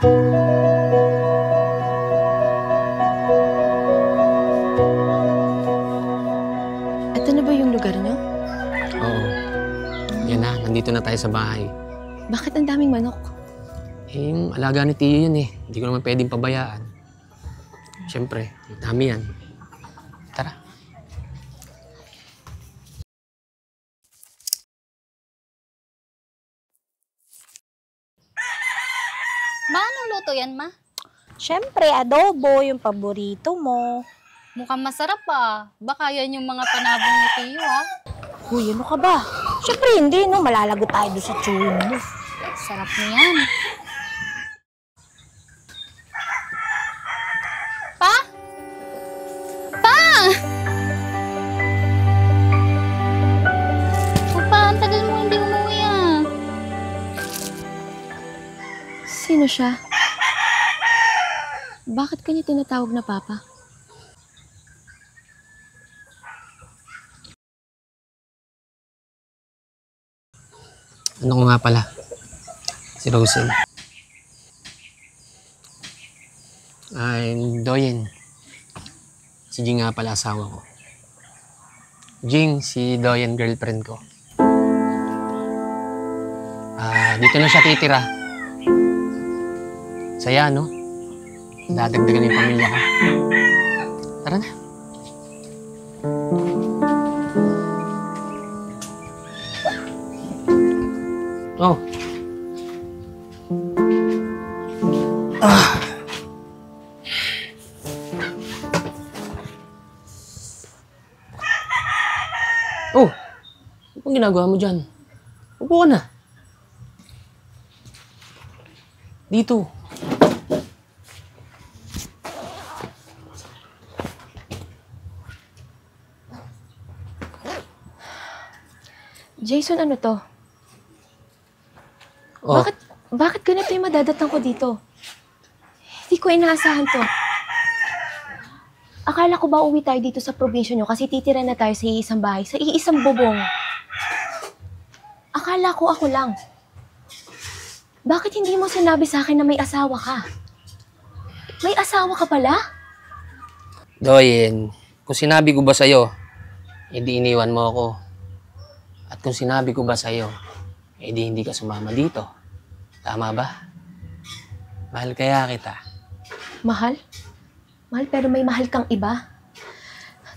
Ito na ba yung lugar niyo? Oo. Yan na, nandito na tayo sa bahay. Bakit ang daming manok? Eh, yung alaga ni Tiyo yun eh. Hindi ko naman pwedeng pabayaan. Siyempre, dami yan. Tara. Ma, anong luto yan, ma? Siyempre, adobo, yung paborito mo. Mukhang masarap ah. Baka yan yung mga panabong ni Tiyo ah. Uy, ano ka ba? Siyempre hindi, no? Malalago tayo doon sa chewin mo. Sarap niyan. Pa? Pa! O pa, ang tagal mo hindi umuwi ah. Sino siya? Bakit kanya tinatawag na Papa? Ano ko nga pala? Si Rosen. Ay, Doyen. Si Jing nga pala asawa ko. Jing, si Doyen girlfriend ko. Dito na siya titira. Saya, no? Dadagdagan yung pamilya ko. Tara na. Oh. Oh. Ano pang ginagawa mo dyan? Upo ka na. Dito. Jason, ano to? Oh. Bakit ganito yung madadatang ko dito? Hindi ko inaasahan to. Akala ko ba uwi tayo dito sa probinsya nyo kasi titira na tayo sa iisang bahay, sa iisang bubong. Akala ko ako lang. Bakit hindi mo sinabi sa akin na may asawa ka? May asawa ka pala? Doyen, kung sinabi ko ba sa'yo, edi iniwan mo ako. At kung sinabi ko ba sa'yo, edi hindi ka sumama dito. Tama ba? Mahal kaya kita. Mahal? Mahal pero may mahal kang iba.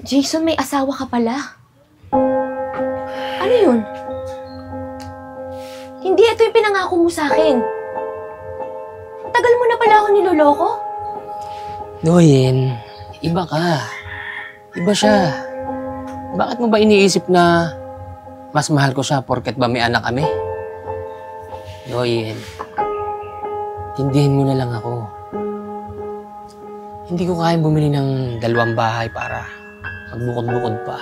Jason, may asawa ka pala. Ano yun? Hindi ito yung pinangako mo sa akin. Tagal mo na pala ako niloloko. Doyen, iba ka. Iba siya. Bakit mo ba iniisip na mas mahal ko siya porket ba may anak kami? Doyen, tindihin mo na lang ako. Hindi ko kayang bumili ng 2 bahay para magbukod-bukod pa.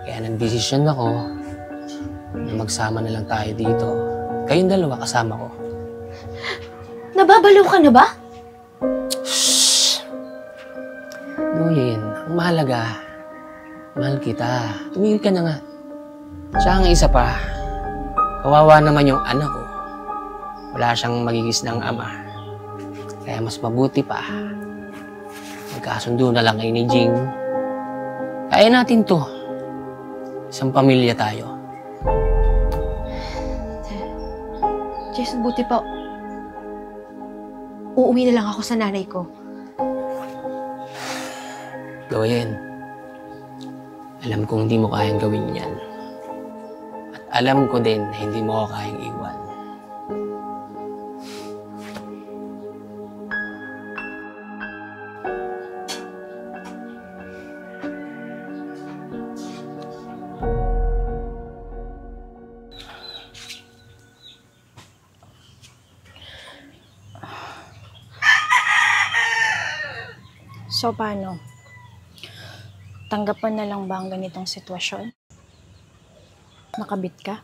Kaya nagdesisyon ako na magsama na lang tayo dito. Kayong 2 kasama ko. Nababaliw ka na ba? Shhh! Doyen, ang mahalaga, mahal kita. Tumigil ka na nga. Siya ang isa pa, kawawa naman yung anak ko. Wala siyang magigisnang ama. Kaya mas mabuti pa, magkasundo na lang kayo ni Jing. Kaya natin to. Isang pamilya tayo. Jason, buti pa. Uuwi na lang ako sa nanay ko. Doyen, alam kong hindi mo kayang gawin yan. At alam ko din na hindi mo ako kayang iwan. So, paano? Tanggap mo na lang ba ang ganitong sitwasyon? Nakabit ka?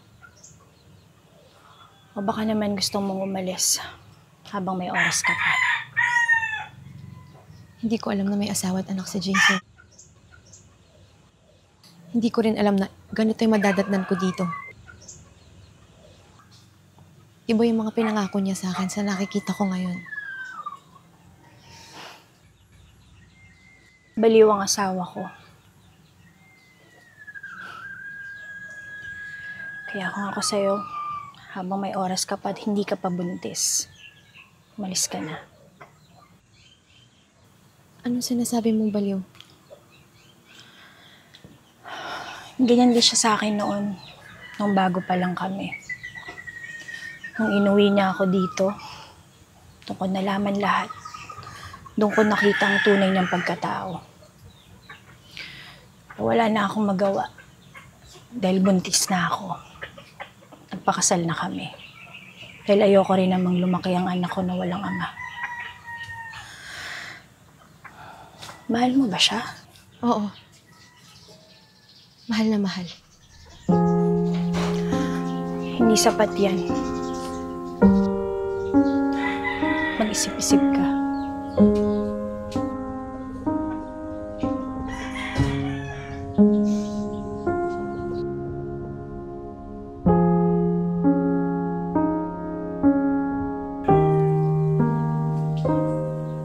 O baka naman gusto mong umalis habang may oras ka pa? Hindi ko alam na may asawa at anak si Jason. Hindi ko rin alam na ganito yung madadatnan ko dito. Iba yung mga pinangako niya sa akin sa nakikita ko ngayon. Baliw ang asawa ko. Kaya kung ako sa'yo, habang may oras ka pa at hindi ka pa buntis, umalis ka na. Anong sinasabi mong baliw? Ganyan din siya sa akin noon, nung bago pa lang kami. Nung inuwi niya ako dito, doon ko nalaman lahat. Doon ko nakita ang tunay niyang pagkatao. Wala na akong magawa dahil buntis na ako. Nagpakasal na kami. Dahil ayoko rin namang lumaki ang anak ko na walang ama. Mahal mo ba siya? Oo. Mahal na mahal. Hindi sapat yan. Mag-isip-isip ka.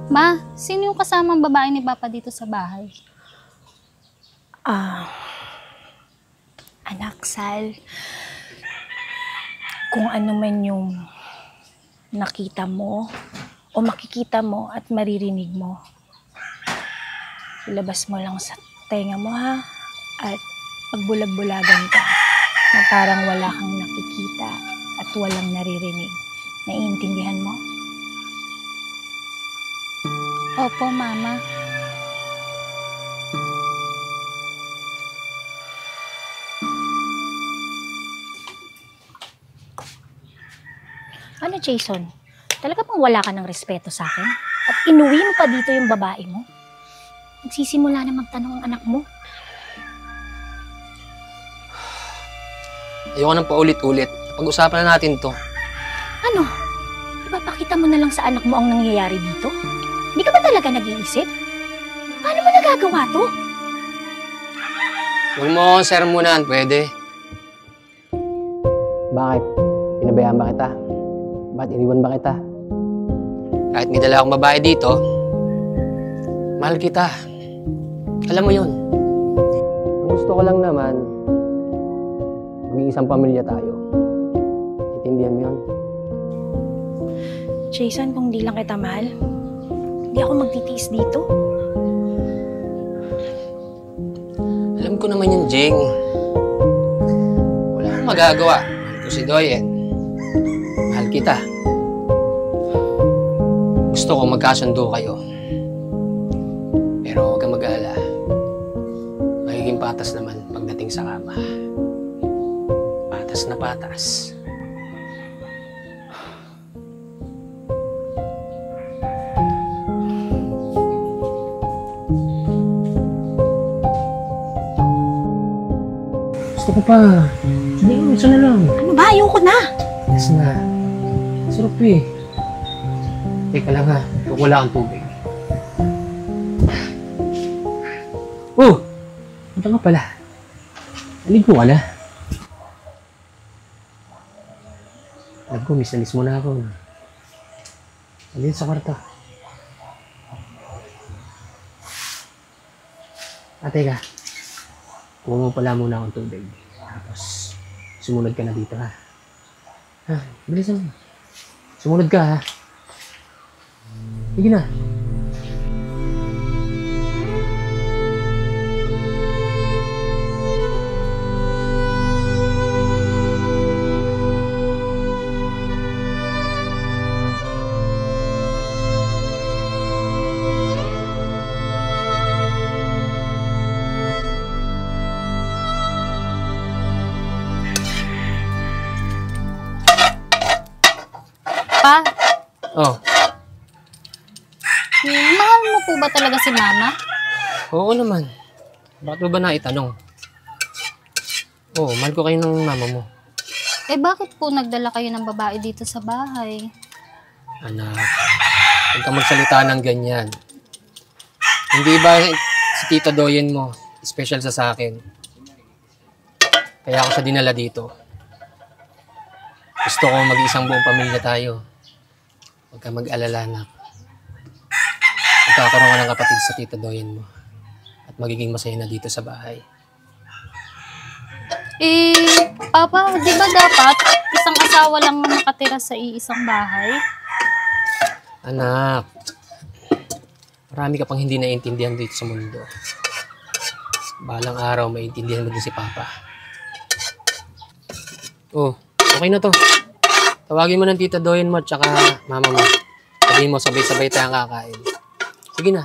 Ma, sino yung kasamang babae ni Papa dito sa bahay? Anak, Sal, kung ano man yung nakita mo o makikita mo at maririnig mo, ilabas mo lang sa tenga mo, ha? At pagbulag-bulagan ka na parang wala kang nakikita at walang naririnig. Naiintindihan mo? Opo, Mama. Ano, Jason? Talaga bang wala ka ng respeto sa akin? At inuwi mo pa dito yung babae mo? Nagsisimula na magtanong ang anak mo? Ayoko nang paulit-ulit. Pag-usapan na natin to. Ano? Ipapakita mo na lang sa anak mo ang nangyayari dito? Hindi ka ba talaga nag-iisip? Paano mo nagagawa to? Huwag mo akong sermonan, pwede. Bakit? Pinabayaan ba kita? Bakit iniwan ba kita? Kahit may dala akong babae dito, mahal kita. Alam mo yun. Ang gusto ko lang naman, maging isang pamilya tayo. Intindihan mo yun? Jason, kung di lang kita mahal, hindi ako magtitiis dito. Alam ko naman yun, Jing. Wala akong magagawa. Mahal ko si Doyen. Mahal kita. Gusto ko magkasundo kayo. Pero huwag kang mag-alala. Magiging patas naman pagdating sa kama. Patas na patas. Gusto ko pa. Hindi, isa na lang. Ano ba? Ayoko na! Yes na. Sarap eh. Teka lang ha. Wala kang tubig. Oh! Punta nga pala. Aligo ka na. Alam ko, miss na miss mo na ako. Alin sa kwarto. Teka. Kuha mo pala muna akong tubig. Tapos, sumunod ka na dito ha. Ha? Bilisan mo. Sumunod ka ha. Sige na. Pa, Oh. mahal mo po ba talaga si Mama? Oo naman. Bakit mo ba naitanong? Oo, mahal ko kayo ng mama mo. Eh bakit po nagdala kayo ng babae dito sa bahay? Anak, huwag kang magsalita ng ganyan. Hindi ba si Tita Doyen mo, special sa akin? Kaya ako siya dinala dito. Gusto ko mag-isang buong pamilya tayo. Huwag kang mag-alala, anak. Magkakaroon ka ng kapatid sa Tita Doyen mo. magiging masaya na dito sa bahay. Papa, di ba dapat isang asawa lang ang nakatira sa iisang bahay? Anak, marami ka pang hindi naiintindihan dito sa mundo. Balang araw, maiintindihan mo din si Papa. Oh, okay na to. Tawagin mo ng Tita Doyen mo at saka mama mo. Sabihin mo, sabay-sabay tayong kakain. Sige na.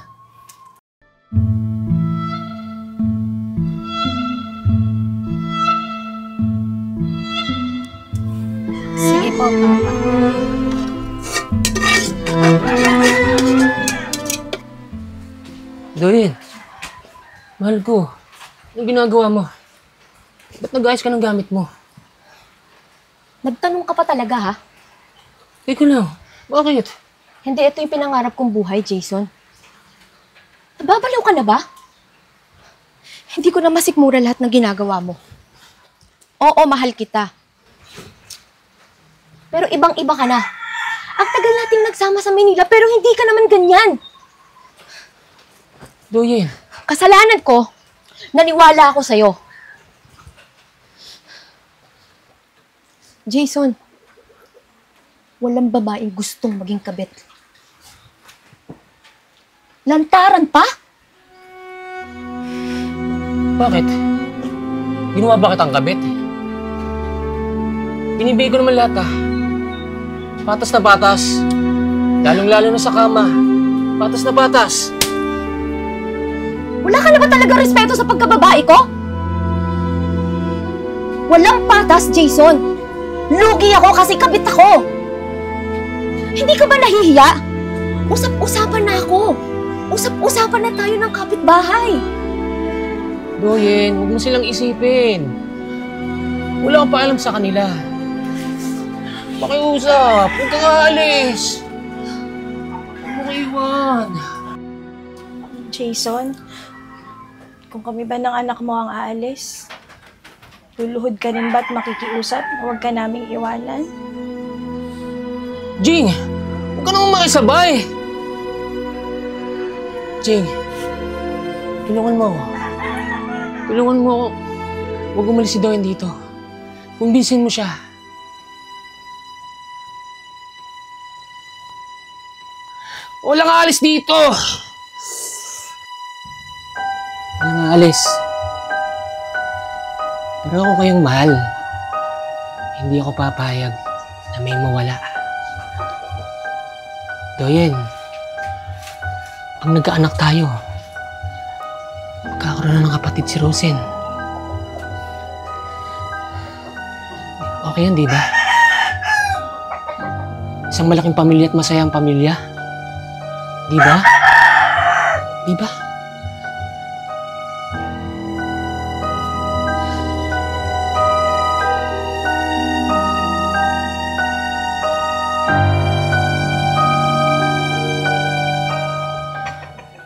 Sige po, Papa. Doyen, mahal ko. Anong ginagawa mo? Ba't nag-ayos ka ng gamit mo? Nagtanong ka pa talaga, ha? Ikaw lang. Bakit? Hindi ito yung pinangarap kong buhay, Jason. Nababaliw ka na ba? Hindi ko na masikmura lahat ng ginagawa mo. Oo, mahal kita. Pero ibang-iba ka na. Ang tagal nating nagsama sa Manila, pero hindi ka naman ganyan. Doyen. Kasalanan ko, naniwala ako sa'yo. Jason, walang babaeng gustong maging kabit. Lantaran pa? Bakit? Ginawa ba kitang kabit? Binibigay ko naman lahat, Patas na patas. Lalong-lalo na sa kama. Patas na patas. Wala ka na ba talaga respeto sa pagkababae ko? Walang patas, Jason. Lugi ako kasi kabit ako. Hindi ka ba nahihiya? Usap-usapan na ako. Usap-usapan na tayo ng kapitbahay. Doyen, huwag mo silang isipin. Wala kang paalam sa kanila. Pakiusap, huwag kang aalis. Huwag mo kaiwan. Jason, kung kami ba ng anak mo ang aalis, luluhod ka rin ba't makikiusap na huwag ka naming iwanan? Jing! Huwag ka naman makisabay! Jing, tulungan mo ako. Tulungan mo ako. Huwag umalis si Doyen dito. Kumbinsin mo siya. Walang aalis dito! Walang aalis. Pero ako kayong mahal. Hindi ako papayag na may mawala. Doyen, pag nagkaanak tayo, magkakaroon na ng kapatid si Rosen. Okay yan, di ba? Isang malaking pamilya at masayang pamilya. Di ba? Di ba?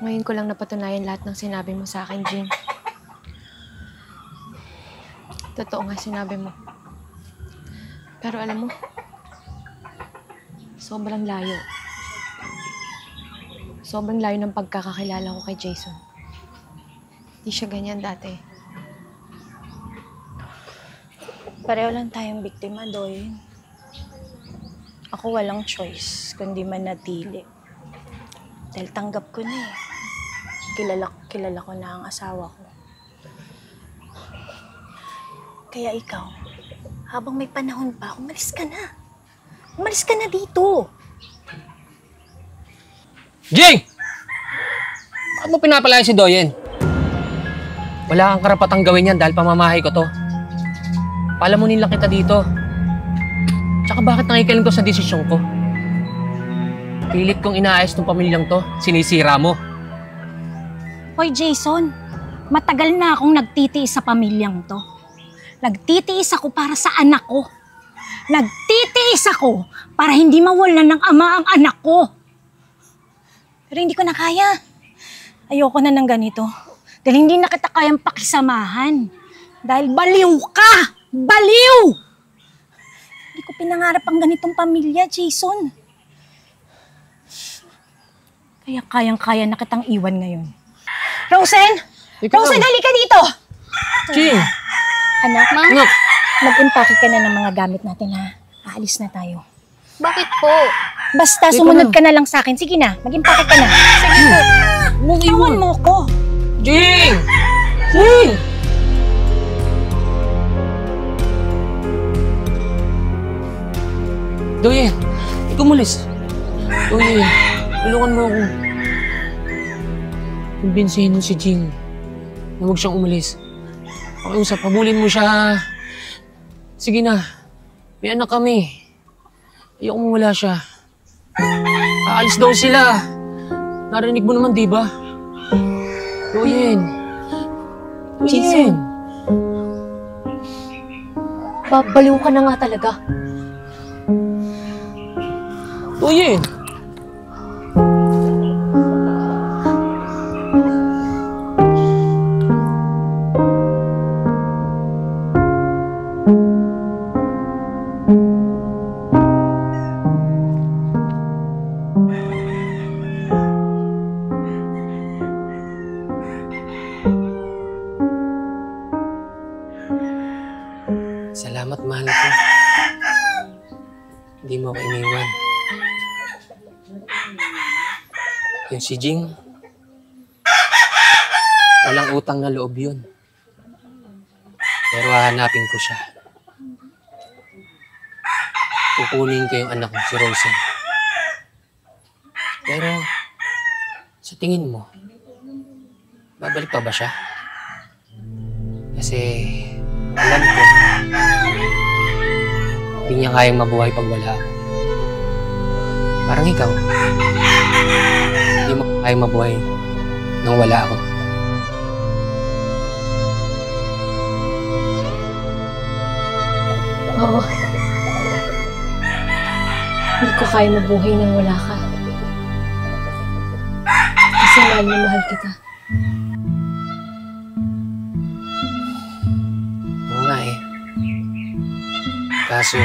Ngayon ko lang napatunayan lahat ng sinabi mo sa akin, Jing. Totoo nga sinabi mo. Pero alam mo, sobrang layo. Sobrang layo ng pagkakakilala ko kay Jason. Di siya ganyan dati. Pareho lang tayong biktima, Doyen. Ako walang choice, kundi manatili. Dahil tanggap ko na eh. Kilala ko na ang asawa ko. Kaya ikaw, habang may panahon pa, umalis ka na. Umalis ka na dito. Jing! Bakit mo pinapalaya si Doyen? Wala kang karapatang gawin yan dahil pamamahay ko to. Palamunin lang kita dito. Tsaka bakit nakikialam ko sa desisyon ko? Pilit kong inaayos tong pamilyang to, sinisira mo. Hoy Jason, matagal na akong nagtitiis sa pamilyang to. Nagtitiis ako para sa anak ko. Nagtitiis ako para hindi mawalan ng ama ang anak ko. Pero hindi ko na kaya. Ayoko na ng ganito. Dahil hindi na kita kayang pakisamahan. Dahil baliw ka! Baliw! Hindi ko pinangarap ang ganitong pamilya, Jason. Kaya kayang-kaya na kitang iwan ngayon. Rosen! Ikaw. Rosen, halika dito! Jing! Anak, Anak! mag-impake ka na ng mga gamit natin ha. Aalis na tayo. Bakit po? Basta Ikaw sumunod na. ka na lang sa akin. Sige na, mag-impake ka na. Sige po. Iwan mo ko. Jing! Jing! Doyen, ikaw umalis. Doyen, tulungan mo ako. Kumbinsihin mo si Jing na huwag siyang umalis. Pakiusap, habulin mo siya. Sige na, may anak kami. Ayoko mo wala siya. Aalis daw sila. Narinig mo naman, di ba? Doyen. Jason. Babaliw ka na nga talaga. Doyen. Salamat, mahal ko. Hindi mo ako iniwan. Yung si Jing, walang utang na loob yun. Pero hahanapin ko siya. Kukunin ko yung anak ko, si Rosen. Pero, sa tingin mo, babalik pa ba siya? Kasi, alam ko, hindi niya kayang mabuhay pag wala ako. Parang ikaw, hindi mo kayang mabuhay nang wala ako. Oo. Hindi ko kaya mabuhay nang wala ka. Kasi mahal na mahal kita. Oo nga eh. Kaso,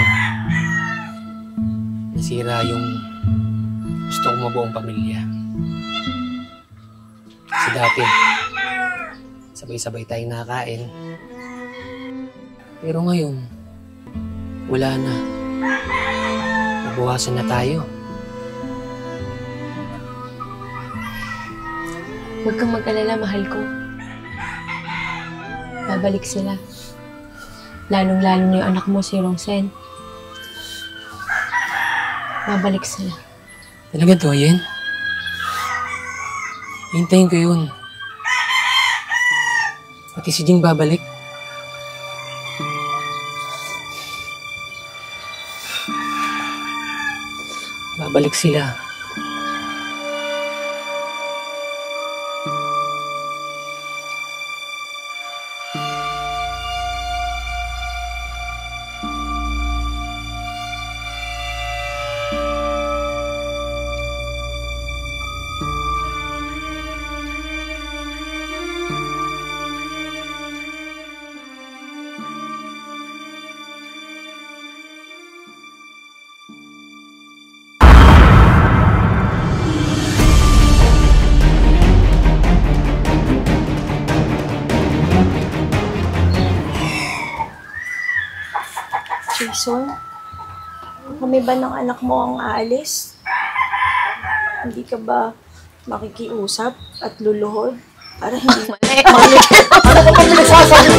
nasira yung gusto kong mabuong pamilya. Kasi dati, sabay-sabay tayong nakakain. Pero ngayon, wala na. Nabuwasan na tayo. Huwag kang mag-alala, mahal ko. Babalik sila. Lalong-lalo na yung anak mo, si Rosen. Babalik sila. Talaga, Doyen? Hintayin ko yun. Pati si Jing babalik. Babalik sila. Jason, kami ba ng anak mo ang aalis? Hindi ka ba makikiusap at luluhod? Para hindi... Ano ka pa pinagsasabi?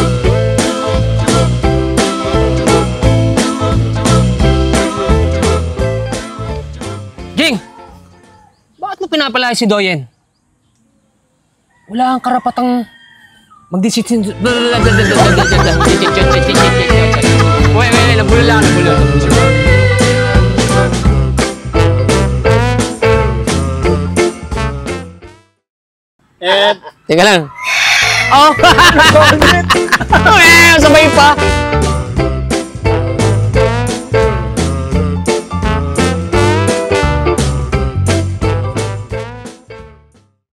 Jing! Bakit mo pinapalaya si Doyen? Wala kang karapatang magdesisyon. Wait, nabulo lang. Teka lang. Oh! Sabay pa.